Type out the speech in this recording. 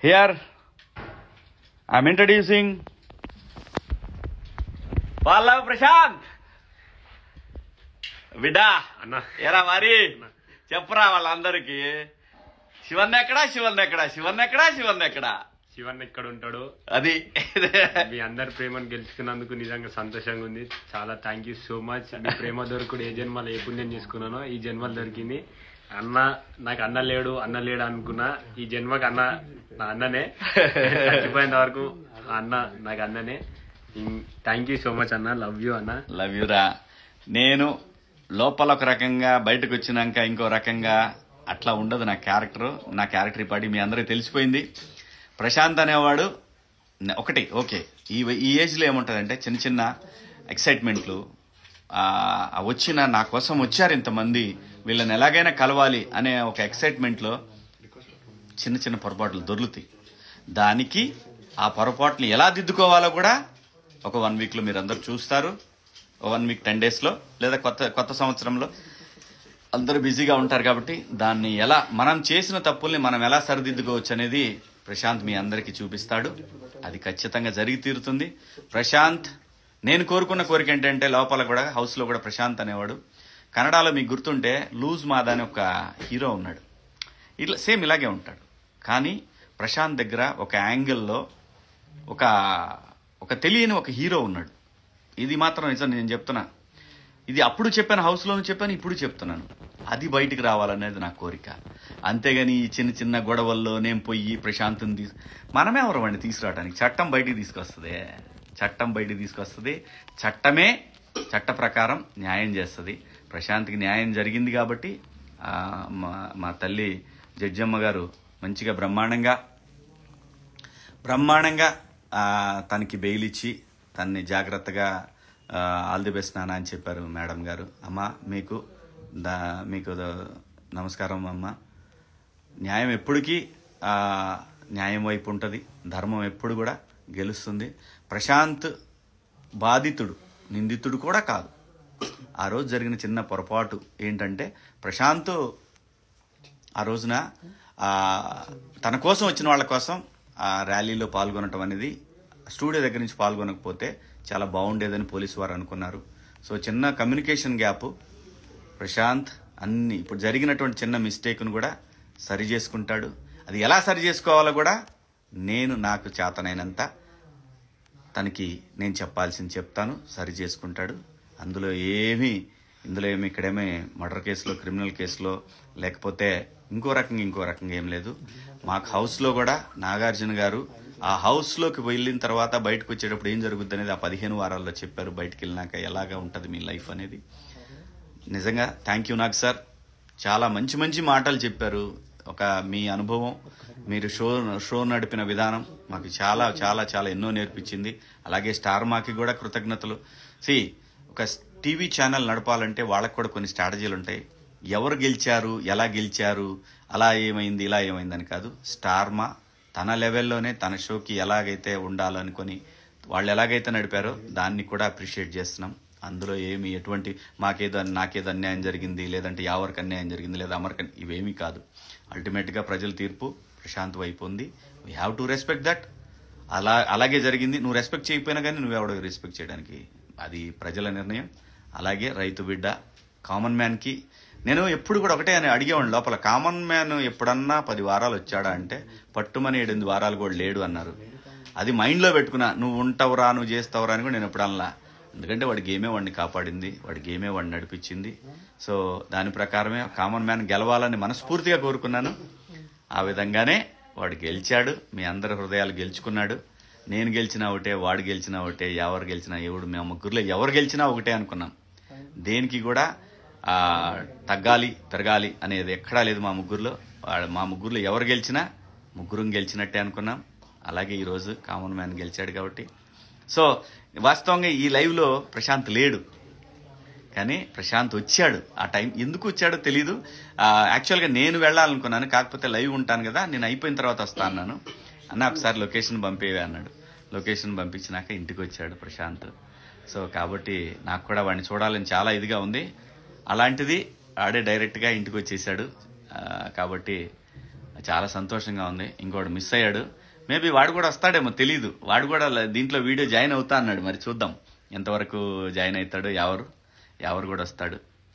Here, I'm introducing Pallav Prashant. విడా అన్న ఎరా మరి చెప్పరా వాళ్ళందరికి శివన్ ఎక్కడా శివన్ ఎక్కడ ఉంటాడు అది మీ అందరి ప్రేమను గెలుచుకున్నందుకు నిజంగా సంతోషంగా ఉంది. చాలా థ్యాంక్ యూ సో మచ్. మీ ప్రేమ దొరకడు ఏ జన్మలో ఏ పుణ్యం చేసుకున్నానో ఈ జన్మలు దొరికింది. అన్న నాకు అన్న లేడు అనుకున్నా. ఈ జన్మకి అన్న నా అన్ననే, చచ్చిపోయేంత వరకు అన్న నాకు అన్ననే. థ్యాంక్ యూ సో మచ్ అన్న. లవ్ యూ అన్న. లవ్ యూరా. నేను లోపల ఒక రకంగా బయటకు వచ్చినాక ఇంకో రకంగా అట్లా ఉండదు నా క్యారెక్టర్ పడి మీ అందరికీ తెలిసిపోయింది. ప్రశాంత్ అనేవాడు ఒకటి ఓకే. ఈ ఏజ్లో ఏముంటుందంటే చిన్న చిన్న ఎక్సైట్మెంట్లు వచ్చిన నా కోసం వచ్చారు ఇంతమంది, వీళ్ళని ఎలాగైనా కలవాలి అనే ఒక ఎక్సైట్మెంట్లో చిన్న చిన్న పొరపాట్లు దొర్లుతాయి. దానికి ఆ పొరపాట్లు ఎలా దిద్దుకోవాలో కూడా ఒక 1 వీక్లో మీరు అందరూ చూస్తారు. 1 వీక్ 10 డేస్లో లేదా కొత్త సంవత్సరంలో అందరూ బిజీగా ఉంటారు కాబట్టి దాన్ని ఎలా మనం చేసిన తప్పుల్ని మనం ఎలా సరిదిద్దుకోవచ్చు అనేది ప్రశాంత్ మీ అందరికీ చూపిస్తాడు. అది ఖచ్చితంగా జరిగి తీరుతుంది. ప్రశాంత్ నేను కోరుకున్న కోరిక ఏంటంటే లోపల కూడా హౌస్లో కూడా ప్రశాంత్ అనేవాడు కన్నడలో మీకు గుర్తుంటే లూజ్ మాదా అని ఒక హీరో ఉన్నాడు. ఇట్లా సేమ్ ఇలాగే ఉంటాడు. కానీ ప్రశాంత్ దగ్గర ఒక యాంగిల్లో ఒక తెలియని ఒక హీరో ఉన్నాడు. ఇది మాత్రం నిజం, నేను చెప్తున్నా. ఇది అప్పుడు చెప్పాను, హౌస్లోనూ చెప్పాను, ఇప్పుడు చెప్తున్నాను. అది బయటికి రావాలనేది నా కోరిక. అంతేగాని ఈ చిన్న చిన్న గొడవల్లో నేను పోయి ప్రశాంత్ని మనమే ఎవరమండి తీసుకురావడానికి? చట్టం బయటికి తీసుకొస్తుంది. చట్టమే చట్ట ప్రకారం న్యాయం చేస్తుంది. ప్రశాంత్కి న్యాయం జరిగింది కాబట్టి మా తల్లి జడ్జమ్మ గారు మంచిగా బ్రహ్మాండంగా తనకి బెయిల్ ఇచ్చి తన్ని జాగ్రత్తగా ఆల్ ది బెస్ట్ నాన్న అని చెప్పారు మేడం గారు. అమ్మ మీకు నమస్కారం అమ్మ. న్యాయం ఎప్పటికీ న్యాయం వైపు ఉంటుంది, ధర్మం ఎప్పుడు కూడా గెలుస్తుంది. ప్రశాంత్ బాధితుడు, నిందితుడు కూడా కాదు. ఆ రోజు జరిగిన చిన్న పొరపాటు ఏంటంటే ప్రశాంత్ ఆ రోజున తన కోసం వచ్చిన వాళ్ళ కోసం ఆ ర్యాలీలో పాల్గొనటం అనేది స్టూడియో దగ్గర నుంచి పాల్గొనకపోతే చాలా బాగుండేదని పోలీసు వారు అనుకున్నారు. సో చిన్న కమ్యూనికేషన్ గ్యాప్. ప్రశాంత్ ఇప్పుడు జరిగినటువంటి చిన్న మిస్టేక్ను కూడా సరి చేసుకుంటాడు. అది ఎలా సరి చేసుకోవాలో కూడా నాకు చేతనైనంత తనకి నేను చెప్పాల్సింది చెప్తాను, సరి చేసుకుంటాడు. ఇందులో ఏమి ఇక్కడేమీ మర్డర్ కేసులో, క్రిమినల్ కేసులో లేకపోతే ఇంకో రకంగా ఏం లేదు. మాకు హౌస్లో కూడా నాగార్జున గారు ఆ హౌస్లోకి వెళ్ళిన తర్వాత బయటకు వచ్చేటప్పుడు ఏం జరుగుద్ది అనేది ఆ 15 వారాల్లో చెప్పారు. బయటకు వెళ్ళినాక ఎలాగా ఉంటుంది మీ లైఫ్ అనేది. నిజంగా థ్యాంక్ యూ నాగ్ సార్. చాలా మంచి మాటలు చెప్పారు. మీ అనుభవం, మీరు షో నడిపిన విధానం మాకు చాలా చాలా చాలా ఎన్నో నేర్పించింది. అలాగే స్టార్ మాకి కూడా కృతజ్ఞతలు. ఒక టీవీ ఛానల్ నడపాలంటే వాళ్ళకు కూడా కొన్ని స్ట్రాటజీలు ఉంటాయి. ఎవరు గెలిచారు, ఎలా గెలిచారు, అలా ఏమైంది, ఇలా ఏమైందని కాదు. స్టార్మా తన లెవెల్లోనే తన షోకి ఎలాగైతే ఉండాలనుకొని వాళ్ళు ఎలాగైతే నడిపారో దాన్ని కూడా అప్రిషియేట్ చేస్తున్నాం. అందులో ఎటువంటి నాకేదో అన్యాయం జరిగింది, లేదంటే ఎవరికి అన్యాయం జరిగింది, లేదా అమర్కి ఇవేమీ కాదు. అల్టిమేట్గా ప్రజల తీర్పు ప్రశాంత్ వైపు ఉంది. We have to respect that. అలాగే జరిగింది. నువ్వు రెస్పెక్ట్ చేయకపోయినా కానీ నువ్వెవడో రెస్పెక్ట్ చేయడానికి అది ప్రజల నిర్ణయం. అలాగే రైతు బిడ్డ కామన్ మ్యాన్కి నేను ఎప్పుడు కూడా ఒకటే అని అడిగేవాడిని లోపల, కామన్ మ్యాన్ ఎప్పుడన్నా 10 వారాలు వచ్చాడా అంటే పట్టుమని 7 వారాలు కూడా లేడు అన్నారు. అది మైండ్లో పెట్టుకున్నా. నువ్వు ఉంటావురా, నువ్వు చేస్తావురా అని కూడా నేను ఎప్పుడు అనలా. ఎందుకంటే వాడి గేమే వాడిని కాపాడింది, వాడి గేమే వాడిని నడిపించింది. సో దాని ప్రకారమే కామన్ మ్యాన్ గెలవాలని మనస్ఫూర్తిగా కోరుకున్నాను. ఆ విధంగానే వాడు గెలిచాడు. మీ అందరి హృదయాలు గెలుచుకున్నాడు. నేను గెలిచినా ఒకటే, వాడు గెలిచినా ఒకటే, ఎవరు గెలిచినా మా ముగ్గురులో ఎవరు గెలిచినా ఒకటే అనుకున్నాం. దేనికి కూడా తగ్గాలి పెరగాలి అనేది ఎక్కడా లేదు మా ముగ్గురులో ఎవరు గెలిచినా ముగ్గురం గెలిచినట్టే అనుకున్నాం. అలాగే ఈరోజు కామన్ మ్యాన్ గెలిచాడు కాబట్టి. సో వాస్తవంగా ఈ లైవ్లో ప్రశాంత్ లేడు, కానీ ప్రశాంత్ వచ్చాడు. ఆ టైం ఎందుకు వచ్చాడో తెలీదు. యాక్చువల్గా నేను వెళ్ళాలనుకున్నాను, కాకపోతే లైవ్ ఉంటాను కదా, నేను అయిపోయిన తర్వాత వస్తా అన్నాను. అన్న ఒకసారి లొకేషన్ పంపేవే అన్నాడు. లొకేషన్ పంపించినాక ఇంటికి వచ్చాడు ప్రశాంత్. సో కాబట్టి నాకు కూడా వాడిని చూడాలని చాలా ఇదిగా ఉంది. అలాంటిది ఆడే డైరెక్ట్గా ఇంటికి వచ్చేసాడు. కాబట్టి చాలా సంతోషంగా ఉంది. ఇంకోటి మిస్ అయ్యాడు, మేబీ వాడు కూడా వస్తాడేమో తెలీదు. వాడు కూడా దీంట్లో వీడియో జాయిన్ అవుతా అన్నాడు. మరి చూద్దాం ఎంతవరకు జాయిన్ అవుతాడు. ఎవరు కూడా వస్తాడు.